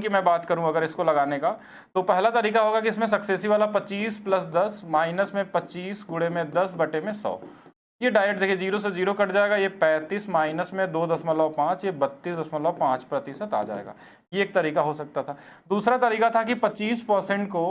की मैं बात करूं अगर इसको लगाने का, तो पहला तरीका होगा कि इसमें सक्सेसिव वाला 25 + 10 माइनस में 25 गुणे में 10 बटे में 100, ये डायरेक्ट देखिए 0 से 0 कट जाएगा, ये 35 माइनस में 2.5 ये 32.5% आ जाएगा। ये एक तरीका हो सकता था। दूसरा तरीका था कि 25% को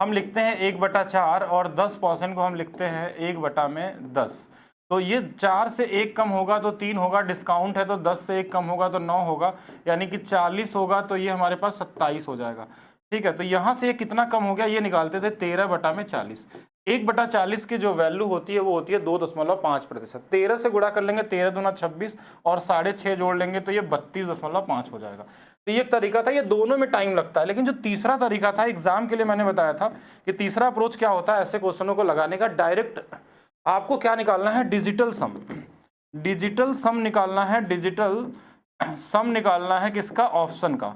हम लिखते हैं 1/4 और 10% को हम लिखते हैं 1/10। तो ये 4 से 1 कम होगा तो 3 होगा, डिस्काउंट है तो 10 से 1 कम होगा तो 9 होगा, यानी कि 40 होगा तो ये हमारे पास 27 हो जाएगा। ठीक है, तो यहाँ से ये कितना कम हो गया ये निकालते थे 13/40। 1/40 की जो वैल्यू होती है वो होती है 2.5%। 13 से गुणा कर लेंगे, 13 दूना 26 और 6.5 जोड़ लेंगे तो ये 32.5 हो जाएगा। तो ये तरीका था, ये दोनों में टाइम लगता है। लेकिन जो तीसरा तरीका था एग्जाम के लिए मैंने बताया था कि तीसरा अप्रोच क्या होता है ऐसे क्वेश्चनों को लगाने का, डायरेक्ट आपको क्या निकालना है, डिजिटल सम। डिजिटल सम निकालना है, डिजिटल सम निकालना है किसका, ऑप्शन का।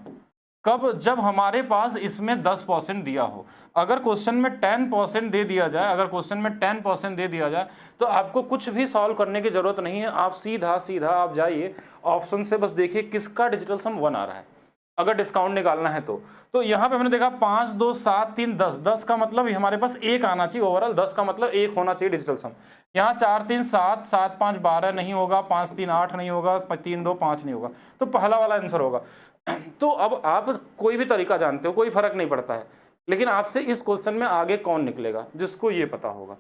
कब, जब हमारे पास इसमें 10% दिया हो। अगर क्वेश्चन में 10% दे दिया जाए, अगर क्वेश्चन में 10% दे दिया जाए तो आपको कुछ भी सॉल्व करने की जरूरत नहीं है, आप सीधा सीधा आप जाइए ऑप्शन से, बस देखिए किसका डिजिटल सम 1 आ रहा है अगर डिस्काउंट निकालना है तो यहाँ पे मैंने देखा 5 2 7 3 10, 10 का मतलब हमारे पास 1 आना चाहिए ओवरऑल, 10 का मतलब 1 होना चाहिए डिजिटल सम। यहाँ 4 3 7, 7 5 12 नहीं होगा, 5 3 8 नहीं होगा, 3 2 5 नहीं होगा, तो पहला वाला आंसर होगा। तो अब आप कोई भी तरीका जानते हो, कोई फर्क नहीं पड़ता है, लेकिन आपसे इस क्वेश्चन में आगे कौन निकलेगा, जिसको ये पता होगा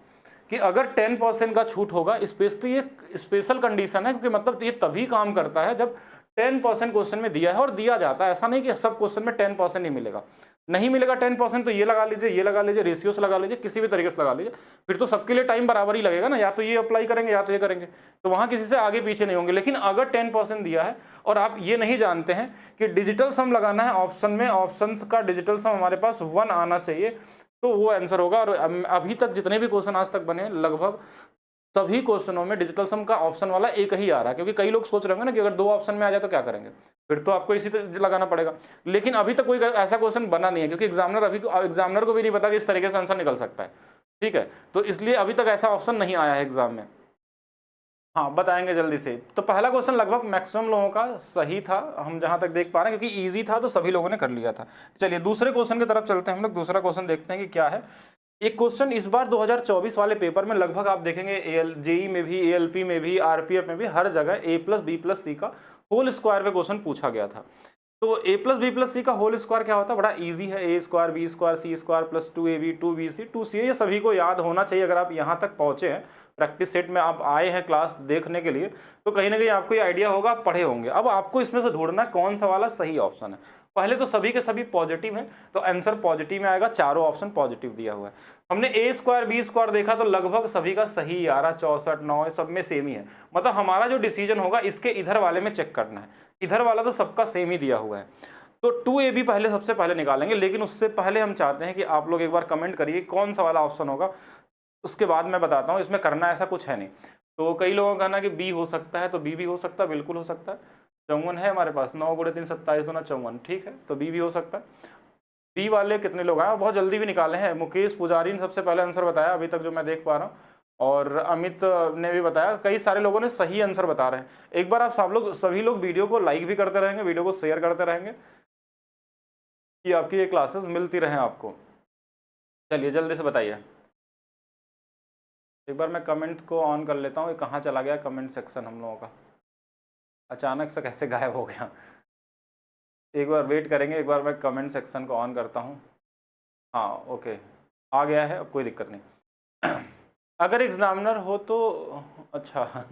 कि अगर 10% का छूट होगा, स्पेशली ये स्पेशल कंडीशन है, क्योंकि मतलब ये तभी काम करता है जब 10% क्वेश्चन में दिया है और दिया जाता है। ऐसा नहीं कि सब क्वेश्चन में 10% ही मिलेगा, नहीं मिलेगा 10%, तो ये लगा लीजिए, ये लगा लीजिए, रेशियो से लगा लीजिए, किसी भी तरीके से लगा लीजिए, फिर तो सबके लिए टाइम बराबर ही लगेगा ना, या तो ये अप्लाई करेंगे या तो ये करेंगे, तो वहां किसी से आगे पीछे नहीं होंगे। लेकिन अगर 10% दिया है और आप ये नहीं जानते हैं कि डिजिटल सम लगाना है ऑप्शन में, ऑप्शन का डिजिटल सम हमारे पास 1 आना चाहिए, तो वो आंसर होगा। और अभी तक जितने भी क्वेश्चन आज तक बने, लगभग सभी क्वेश्चनों में डिजिटल सम का ऑप्शन वाला एक ही आ रहा है। क्योंकि कई लोग सोच रहे होंगे ना कि अगर 2 ऑप्शन में आ जाए तो क्या करेंगे, फिर तो आपको इसी तरह लगाना पड़ेगा। लेकिन अभी तक कोई ऐसा क्वेश्चन बना नहीं है, क्योंकि एग्जामिनर को भी नहीं पता कि इस तरीके से आंसर निकल सकता है। ठीक है, तो इसलिए अभी तक ऐसा ऑप्शन नहीं आया है एग्जाम में। हाँ, बताएंगे जल्दी से। तो पहला क्वेश्चन लगभग मैक्सिमम लोगों का सही था, हम जहां तक देख पा रहे हैं, क्योंकि इजी था तो सभी लोगों ने कर लिया था। चलिए दूसरे क्वेश्चन की तरफ चलते हैं हम लोग। दूसरा क्वेश्चन देखते हैं कि क्या है। एक क्वेश्चन इस बार 2024 वाले पेपर में लगभग आप देखेंगे जेई में भी, एएलपी में भी, आरपीएफ में भी, हर जगह a+b+c का होल स्क्वायर पे क्वेश्चन पूछा गया था। तो a+b+c का होल स्क्वायर क्या होता है, बड़ा इजी है, a square b square c square plus 2ab 2bc 2ca, ये सभी को याद होना चाहिए। अगर आप यहाँ तक पहुंचे हैं, प्रैक्टिस सेट में आप आए हैं क्लास देखने के लिए, तो कहीं ना कहीं आपको ये आइडिया होगा, आप पढ़े होंगे। अब आपको इसमें से ढूंढना कौन सा वाला सही ऑप्शन है। पहले तो सभी के सभी पॉजिटिव हैं, तो आंसर पॉजिटिव में आएगा, चारों ऑप्शन पॉजिटिव दिया हुआ है। हमने a स्क्वायर b स्क्वायर देखा तो लगभग सभी का सही आ रहा, 64 9 सब में सेम ही है। मतलब हमारा जो डिसीजन होगा इसके इधर वाले में चेक करना है, इधर वाला तो सबका सेम ही दिया हुआ है। तो 2ab पहले सबसे पहले निकालेंगे, लेकिन उससे पहले हम चाहते हैं कि आप लोग एक बार कमेंट करिए कौन सा वाला ऑप्शन होगा, उसके बाद मैं बताता हूँ। इसमें करना ऐसा कुछ है नहीं। तो कई लोगों का कहना कि बी हो सकता है, तो बी भी हो सकता है, बिल्कुल हो सकता है। 54 है हमारे पास, 9 × 3 27 दूना 54, ठीक है, तो बी भी हो सकता है। बी वाले कितने लोग आए, बहुत जल्दी भी निकाले हैं। मुकेश पुजारी ने सबसे पहले आंसर बताया अभी तक जो मैं देख पा रहा हूँ, और अमित ने भी बताया। कई सारे लोगों ने सही आंसर बता रहे हैं। एक बार आप सभी लोग वीडियो को लाइक भी करते रहेंगे, वीडियो को शेयर करते रहेंगे, कि आपकी ये क्लासेस मिलती रहें आपको। चलिए जल्दी से बताइए। एक बार मैं कमेंट को ऑन कर लेता हूँ। ये कहाँ चला गया कमेंट सेक्शन हम लोगों का, अचानक से कैसे गायब हो गया। एक बार वेट करेंगे, एक बार मैं कमेंट सेक्शन को ऑन करता हूँ। हाँ ओके, आ गया है, अब कोई दिक्कत नहीं। अगर एग्जामिनर हो तो अच्छा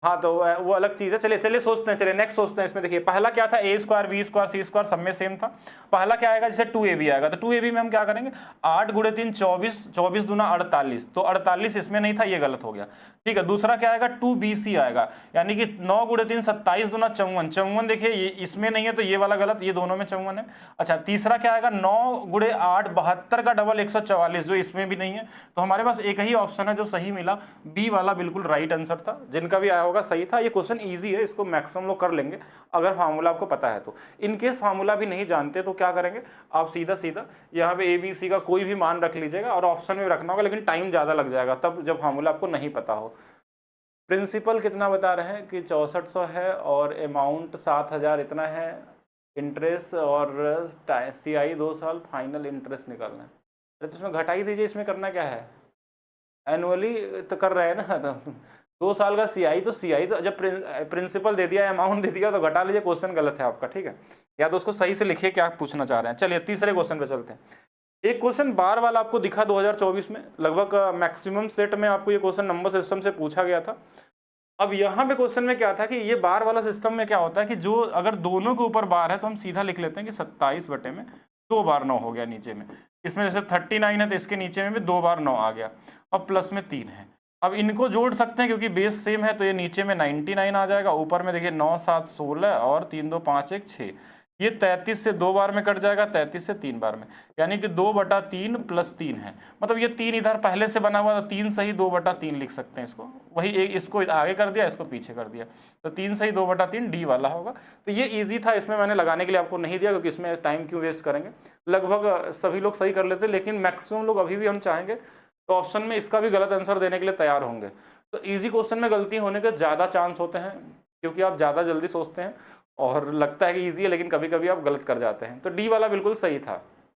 हाँ, तो वो अलग चीज़ है। चलिए सोचते हैं, चलिए नेक्स्ट सोचते हैं। इसमें देखिए पहला क्या था, a square b square c square सब में सेम था। पहला क्या आएगा, जैसे 2ab आएगा, तो 2ab में हम क्या करेंगे, 8 × 3 24, 24 दूना 48, तो 48 इसमें नहीं था, ये गलत हो गया। ठीक है, दूसरा क्या आएगा, 2bc आएगा, यानी कि 9 × 3 27 दूना 54, 54 देखिए ये इसमें नहीं है, तो ये वाला गलत, ये दोनों में 54 है। अच्छा, तीसरा क्या आएगा, 9 × 8 72 का डबल 144, जो इसमें भी नहीं है। तो हमारे पास एक ही ऑप्शन है जो सही मिला, बी वाला बिल्कुल राइट आंसर था। जिनका भी आया होगा सही था। ये क्वेश्चन इजी है, इसको मैक्सिमम लोग कर लेंगे अगर फार्मूला आपको पता है तो। इन केस फार्मूला भी नहीं जानते तो क्या करेंगे, आप सीधा सीधा यहाँ पे ABC का कोई भी मान रख लीजिएगा और ऑप्शन में रखना होगा, लेकिन टाइम ज़्यादा लग जाएगा तब जब फार्मूला आपको नहीं पता हो। प्रिंसिपल कितना बता रहे हैं कि 6400 है और अमाउंट 7000 इतना है। इंटरेस्ट और CI 2 साल, फाइनल इंटरेस्ट निकालना है। अरे तो इसमें घटा ही दीजिए, इसमें करना क्या है, एनुअली तो कर रहे हैं ना। तो 2 साल का CI, तो CI तो जब प्रिंसिपल दे दिया, अमाउंट दे दिया, तो घटा लीजिए, क्वेश्चन गलत है आपका, ठीक है। या तो उसको सही से लिखिए क्या पूछना चाह रहे हैं। चलिए तीसरे क्वेश्चन पे चलते हैं। एक क्वेश्चन बार वाला आपको दिखा 2024 में, लगभग मैक्सिमम सेट में आपको ये क्वेश्चन नंबर सिस्टम से पूछा गया था। अब यहाँ पे क्वेश्चन में क्या था कि ये बार वाला सिस्टम में क्या होता है कि जो अगर दोनों के ऊपर बार है तो हम सीधा लिख लेते हैं कि 27 बटे में 2 बार 9 हो गया नीचे में। इसमें जैसे 39 है तो इसके नीचे में भी 2 बार 9 आ गया, और प्लस में 3 है। अब इनको जोड़ सकते हैं क्योंकि बेस सेम है, तो ये नीचे में 99 आ जाएगा, ऊपर में देखिए 9 7 16 और 3 2 5 1 6। ये 33 से 2 बार में कट जाएगा, 33 से 3 बार में, यानी कि 2/3 + 3 है। मतलब ये 3 इधर पहले से बना हुआ, तो 3 सही 2/3 लिख सकते हैं इसको। वही एक इसको आगे कर दिया, इसको पीछे कर दिया, तो 3 सही 2/3 डी वाला होगा। तो ये ईजी था, इसमें मैंने लगाने के लिए आपको नहीं दिया क्योंकि इसमें टाइम क्यों वेस्ट करेंगे। लगभग सभी लोग सही कर लेते, लेकिन मैक्सिमम लोग अभी भी हम चाहेंगे तो ऑप्शन में इसका भी गलत आंसर देने के लिए तैयार होंगे। तो ईजी क्वेश्चन में गलती होने के ज़्यादा चांस होते हैं, क्योंकि आप ज़्यादा जल्दी सोचते हैं और लगता है कि ईजी है, लेकिन कभी कभी आप गलत कर जाते हैं। तो डी वाला बिल्कुल सही था।